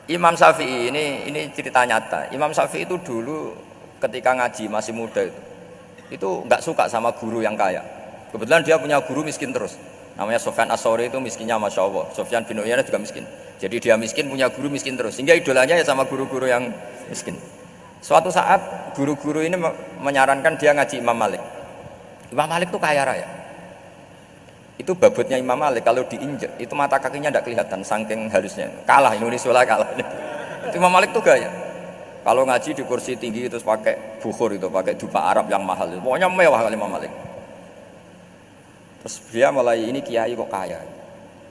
Imam Syafi'i ini cerita nyata. Imam Syafi'i itu dulu ketika ngaji masih muda itu nggak suka sama guru yang kaya. Kebetulan dia punya guru miskin terus. Namanya Sufyan As-Tsauri, itu miskinnya Masya Allah. Sufyan bin Uyainah juga miskin. Jadi dia miskin, punya guru miskin terus. Sehingga idolanya ya sama guru-guru yang miskin. Suatu saat guru-guru ini menyarankan dia ngaji Imam Malik. Imam Malik itu kaya raya. Itu babutnya Imam Malik kalau diinjek itu mata kakinya tidak kelihatan saking halusnya. Kalah Indonesia lah kalah. Imam Malik tuh gaya. Kalau ngaji di kursi tinggi terus pakai bukhur itu, pakai dupa Arab yang mahal itu. Pokoknya mewah kali Imam Malik. Terus dia mulai ini kiai kok kaya.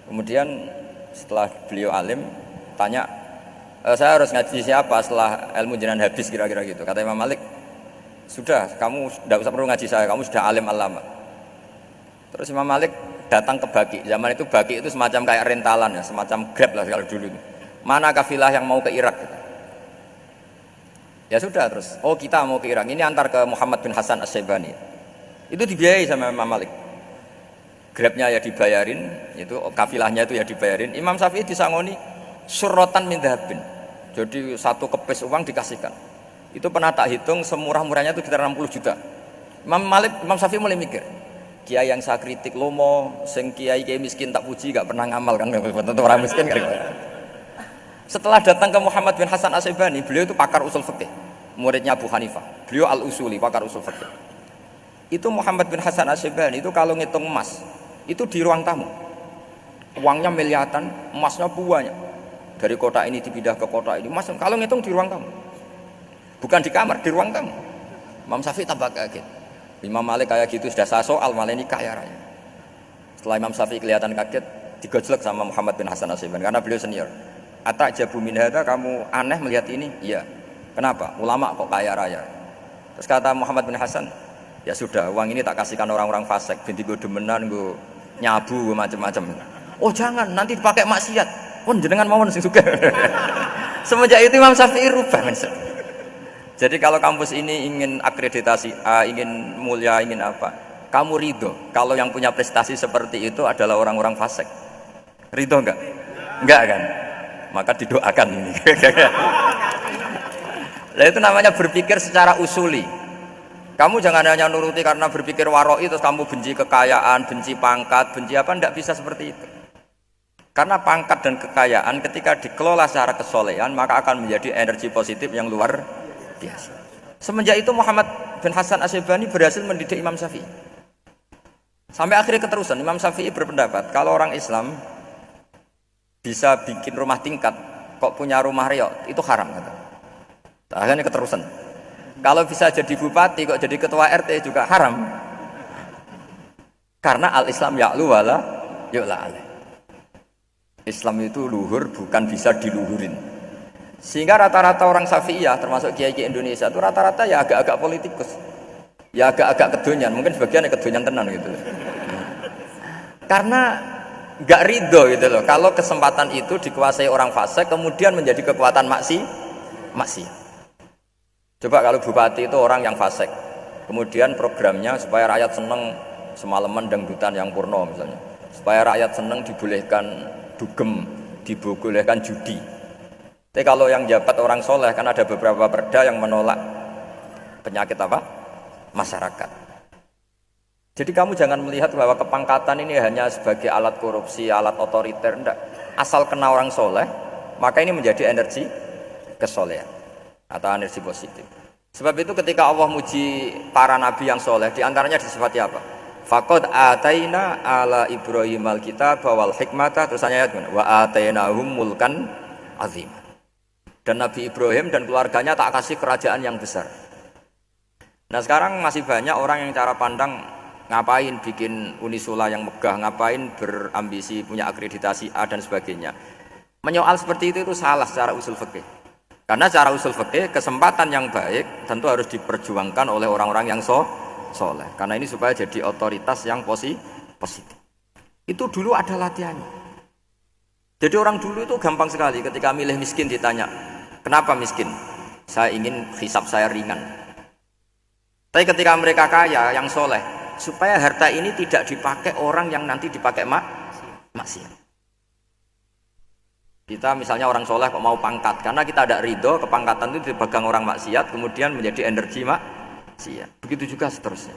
Kemudian setelah beliau alim tanya, saya harus ngaji siapa setelah ilmu jenengan habis kira-kira gitu. Kata Imam Malik, sudah kamu tidak usah perlu ngaji saya, kamu sudah alim alama. Terus Imam Malik datang ke Baki. Zaman itu Baki itu semacam kayak rentalan ya, semacam Grab lah kalau dulu itu. Mana kafilah yang mau ke Irak? Ya sudah terus. Oh kita mau ke Irak. Ini antar ke Muhammad bin Hasan As-Syaibani. Itu dibiayai sama Imam Malik. Grabnya ya dibayarin, itu kafilahnya itu ya dibayarin. Imam Syafi'i disangoni surrotan min dhahabin. Jadi satu kepes uang dikasihkan. Itu pernah tak hitung semurah-murahnya itu sekitar 60 juta. Imam Syafi'i mulai mikir. Kiai yang saya kritik lomo, sing kiai miskin tak puji, gak pernah ngamal kan, tentu orang miskin kan. Setelah datang ke Muhammad bin Hasan As-Syaibani, beliau itu pakar usul fikih, muridnya Abu Hanifah. Beliau al-usuli, pakar usul fikih. Itu Muhammad bin Hasan As-Syaibani itu kalau ngitung emas, itu di ruang tamu. Uangnya miliaran, emasnya banyak. Dari kota ini dipindah ke kota ini, emas kalau ngitung di ruang tamu. Bukan di kamar, di ruang tamu. Imam Syafi'i tambah kaget. Imam Malik kayak gitu sudah saya soal, malah ini kaya raya. Setelah Imam Syafi'i kelihatan kaget, digojlek sama Muhammad bin Hasan As-Syaibani karena beliau senior. Atajabu min hadza, kamu aneh melihat ini? Iya. Kenapa? Ulama kok kaya raya. Terus kata Muhammad bin Hasan, ya sudah, uang ini tak kasihkan orang-orang fasik, binti gue demenan, gue nyabu, gue macam-macam. Oh jangan, nanti dipakai maksiat. Oh jenengan mawon sing suka. Semenjak itu Imam Syafi'i rubah. Jadi kalau kampus ini ingin akreditasi A, ingin mulia, ingin apa, kamu ridho kalau yang punya prestasi seperti itu adalah orang-orang fasik? Ridho enggak? Enggak kan? Maka didoakan ini. Nah itu namanya berpikir secara usuli. Kamu jangan hanya nuruti karena berpikir waroi terus kamu benci kekayaan, benci pangkat, benci apa, enggak bisa seperti itu. Karena pangkat dan kekayaan ketika dikelola secara kesolehan maka akan menjadi energi positif yang luar biasa. Semenjak itu Muhammad bin Hasan As-Syaibani berhasil mendidik Imam Syafi'i. Sampai akhirnya keterusan Imam Syafi'i berpendapat kalau orang Islam bisa bikin rumah tingkat kok punya rumah reok itu haram kata. Akhirnya keterusan. Kalau bisa jadi bupati kok jadi ketua RT juga haram. Karena al-Islam ya'lu wala yu'la alaih. Islam itu luhur bukan bisa diluhurin. Sehingga rata-rata orang Syafi'iyah termasuk kiai-kiai Indonesia itu rata-rata ya agak-agak politikus, ya agak-agak kedonyan, mungkin sebagian kedonyan tenan gitu. Karena nggak ridho gitu loh, kalau kesempatan itu dikuasai orang fasik kemudian menjadi kekuatan maksiat. Coba kalau bupati itu orang yang fasik, kemudian programnya supaya rakyat seneng semalaman dangdutan yang purno misalnya, supaya rakyat seneng dibolehkan dugem, dibolehkan judi. Tapi kalau yang jabat orang soleh kan ada beberapa perda yang menolak penyakit apa? Masyarakat. Jadi kamu jangan melihat bahwa kepangkatan ini hanya sebagai alat korupsi, alat otoriter, enggak. Asal kena orang soleh, maka ini menjadi energi kesolehan atau energi positif. Sebab itu ketika Allah muji para nabi yang soleh, diantaranya disifati apa? Faqad ataina ala Ibrahim al-kitab wal hikmata, terus ayat wa atainahum mulkan azim. Dan Nabi Ibrahim dan keluarganya tak kasih kerajaan yang besar. Nah sekarang masih banyak orang yang cara pandang ngapain bikin Unisula yang megah, ngapain berambisi punya akreditasi A dan sebagainya. Menyoal seperti itu salah secara usul fikih. Karena secara usul fikih kesempatan yang baik tentu harus diperjuangkan oleh orang-orang yang soleh. Karena ini supaya jadi otoritas yang positif. Itu dulu ada latihannya. Jadi orang dulu itu gampang sekali ketika milih miskin ditanya, kenapa miskin? Saya ingin hisab saya ringan. Tapi ketika mereka kaya, yang soleh, supaya harta ini tidak dipakai orang yang nanti dipakai maksiat. Kita misalnya orang soleh kok mau pangkat, karena kita ada ridho, kepangkatan itu dipegang orang maksiat, kemudian menjadi energi maksiat. Begitu juga seterusnya.